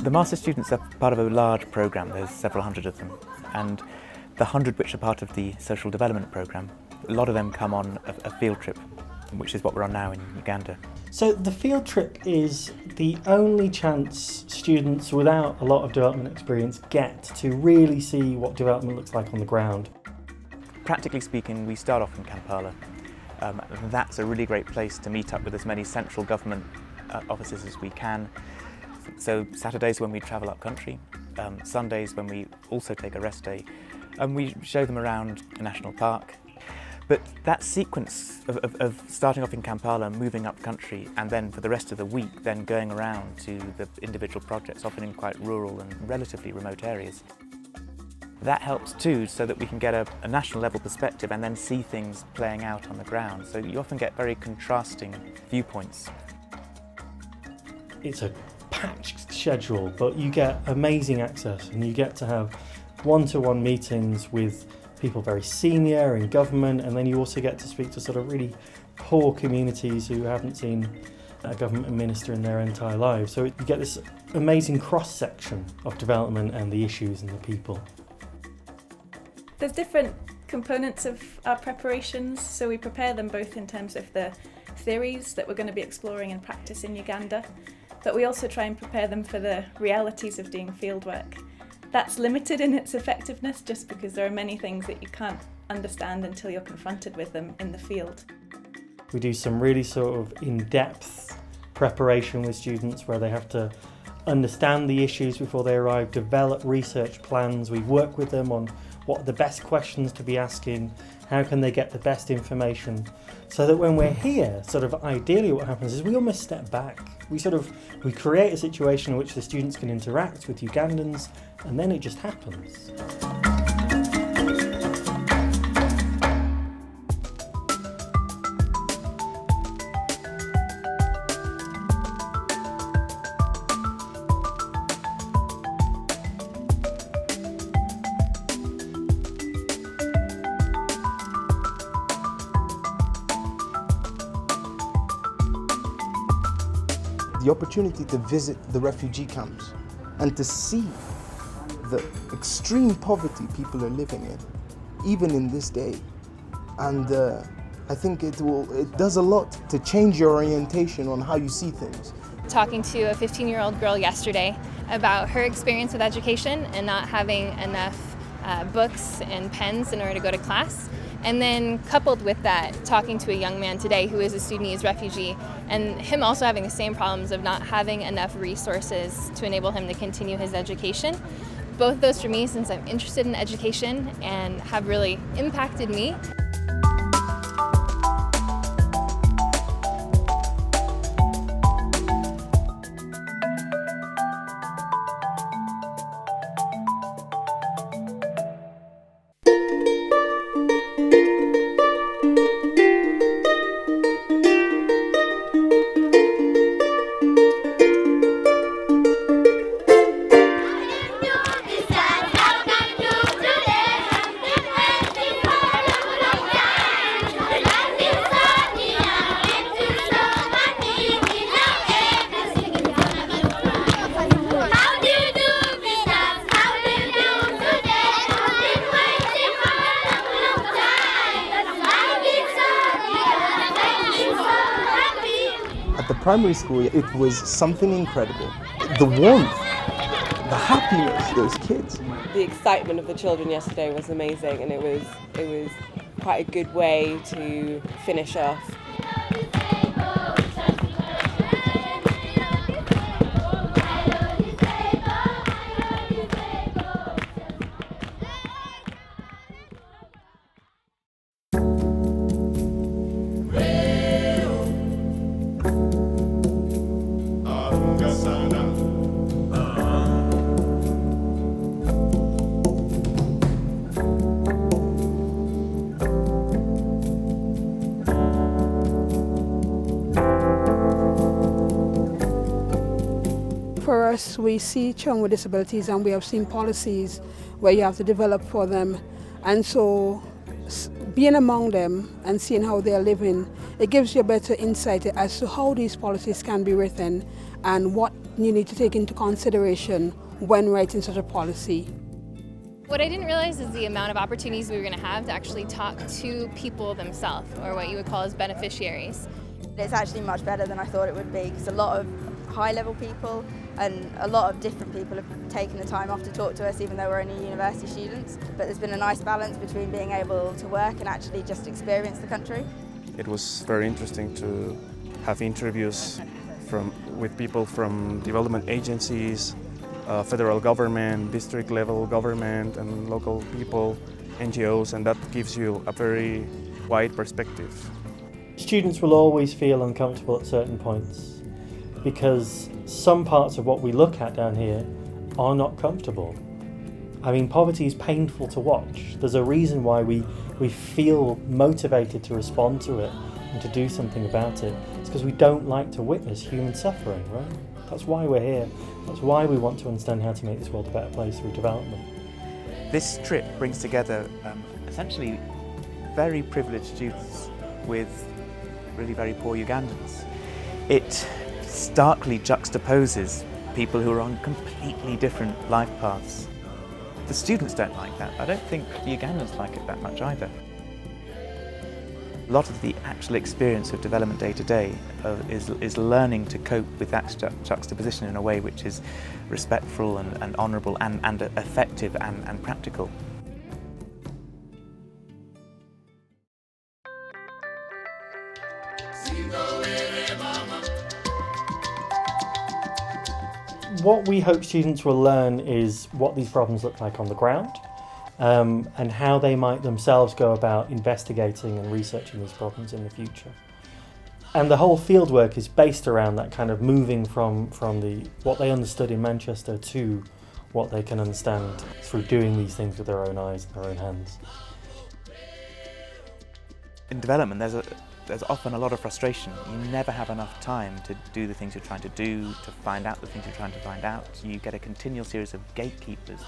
The Master's students are part of a large programme. There's several hundred of them, and the 100 which are part of the social development programme, a lot of them come on a field trip, which is what we're on now in Uganda. So the field trip is the only chance students without a lot of development experience get to really see what development looks like on the ground. Practically speaking, we start off in Kampala. That's a really great place to meet up with as many central government offices as we can. So Saturdays when we travel up country, Sundays when we also take a rest day, and we show them around a national park. But that sequence of starting off in Kampala, moving up country, and then for the rest of the week then going around to the individual projects, often in quite rural and relatively remote areas, that helps too, so that we can get a national level perspective and then see things playing out on the ground. So you often get very contrasting viewpoints. It's a patched schedule, but you get amazing access and you get to have one-to-one meetings with people very senior in government, and then you also get to speak to sort of really poor communities who haven't seen a government minister in their entire lives. So you get this amazing cross-section of development and the issues and the people. There's different components of our preparations, so we prepare them both in terms of the theories that we're going to be exploring in practice in Uganda, but we also try and prepare them for the realities of doing fieldwork. That's limited in its effectiveness just because there are many things that you can't understand until you're confronted with them in the field. We do some really sort of in-depth preparation with students where they have to understand the issues before they arrive, develop research plans. We work with them on what are the best questions to be asking, how can they get the best information, so that when we're here, sort of ideally what happens is we almost step back. We create a situation in which the students can interact with Ugandans, and then it just happens. The opportunity to visit the refugee camps and to see the extreme poverty people are living in, even in this day. And I think it does a lot to change your orientation on how you see things. Talking to a 15-year-old girl yesterday about her experience with education and not having enough books and pens in order to go to class. And then coupled with that, talking to a young man today who is a Sudanese refugee, and him also having the same problems of not having enough resources to enable him to continue his education. Both of those for me, since I'm interested in education and have really impacted me. At the primary school, it was something incredible. The warmth, the happiness, those kids. The excitement of the children yesterday was amazing, and it was quite a good way to finish off. yes, we see children with disabilities and we have seen policies where you have to develop for them. And so being among them and seeing how they're living, it gives you a better insight as to how these policies can be written and what you need to take into consideration when writing such a policy. What I didn't realize is the amount of opportunities we were going to have to actually talk to people themselves, or what you would call as beneficiaries. It's actually much better than I thought it would be, because a lot of high-level people and a lot of different people have taken the time off to talk to us, even though we're only university students. But there's been a nice balance between being able to work and actually just experience the country. It was very interesting to have interviews with people from development agencies, federal government, district level government and local people, NGOs, and that gives you a very wide perspective. Students will always feel uncomfortable at certain points because some parts of what we look at down here are not comfortable. I mean, poverty is painful to watch. There's a reason why we feel motivated to respond to it and to do something about it. It's because we don't like to witness human suffering, right? That's why we're here. That's why we want to understand how to make this world a better place through development. This trip brings together essentially very privileged students with really very poor Ugandans. It starkly juxtaposes people who are on completely different life paths. The students don't like that. I don't think the Ugandans like it that much either. A lot of the actual experience of development day to day is learning to cope with that juxtaposition in a way which is respectful and honourable and effective and practical. What we hope students will learn is what these problems look like on the ground, and how they might themselves go about investigating and researching these problems in the future. And the whole fieldwork is based around that kind of moving from what they understood in Manchester to what they can understand through doing these things with their own eyes and their own hands. In development, there's often a lot of frustration. You never have enough time to do the things you're trying to do, to find out the things you're trying to find out. You get a continual series of gatekeepers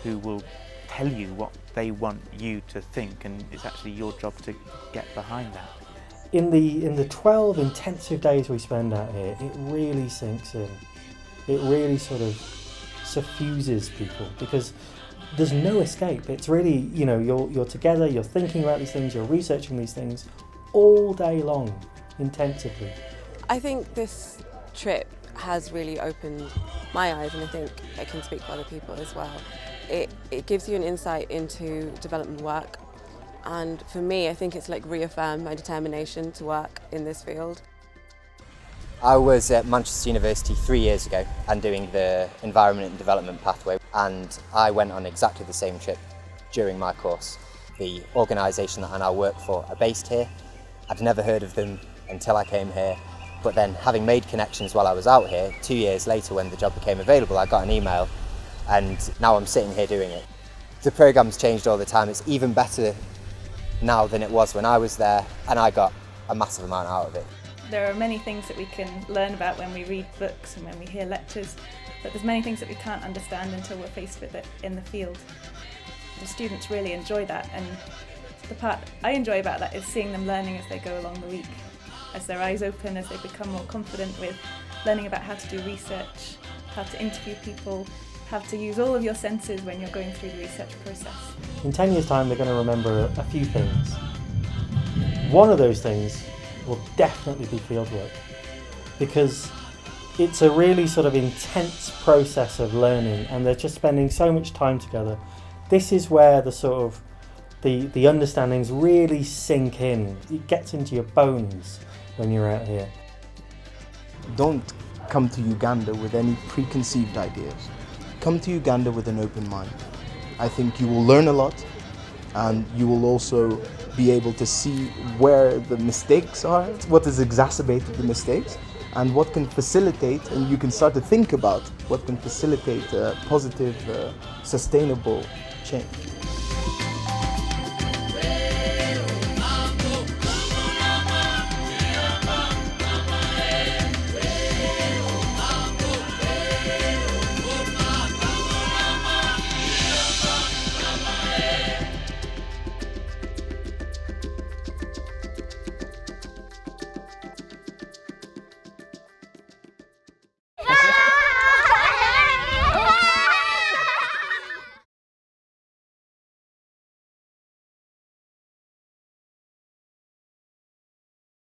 who will tell you what they want you to think, and it's actually your job to get behind that. In the 12 intensive days we spend out here, it really sinks in. It really sort of suffuses people because there's no escape. It's really, you know, you're together, you're thinking about these things, you're researching these things all day long, intensively. I think this trip has really opened my eyes, and I think I can speak for other people as well. It gives you an insight into development work, and for me, I think it's like reaffirmed my determination to work in this field. I was at Manchester University 3 years ago and doing the Environment and Development pathway, and I went on exactly the same trip during my course. The organisation that I now work for are based here. I'd never heard of them until I came here, but then having made connections while I was out here, 2 years later when the job became available, I got an email and now I'm sitting here doing it. The programme's changed all the time. It's even better now than it was when I was there, and I got a massive amount out of it. There are many things that we can learn about when we read books and when we hear lectures, but there's many things that we can't understand until we're faced with it in the field. The students really enjoy that, and the part I enjoy about that is seeing them learning as they go along the week, as their eyes open, as they become more confident with learning about how to do research, how to interview people, how to use all of your senses when you're going through the research process. In 10 years' time, they're going to remember a few things. One of those things will definitely be fieldwork, because it's a really sort of intense process of learning, and they're just spending so much time together. This is where the sort of the understandings really sink in. It gets into your bones when you're out here. Don't come to Uganda with any preconceived ideas. Come to Uganda with an open mind. I think you will learn a lot, and you will also be able to see where the mistakes are, what has exacerbated the mistakes, and what can facilitate, and you can start to think about what can facilitate positive, sustainable change.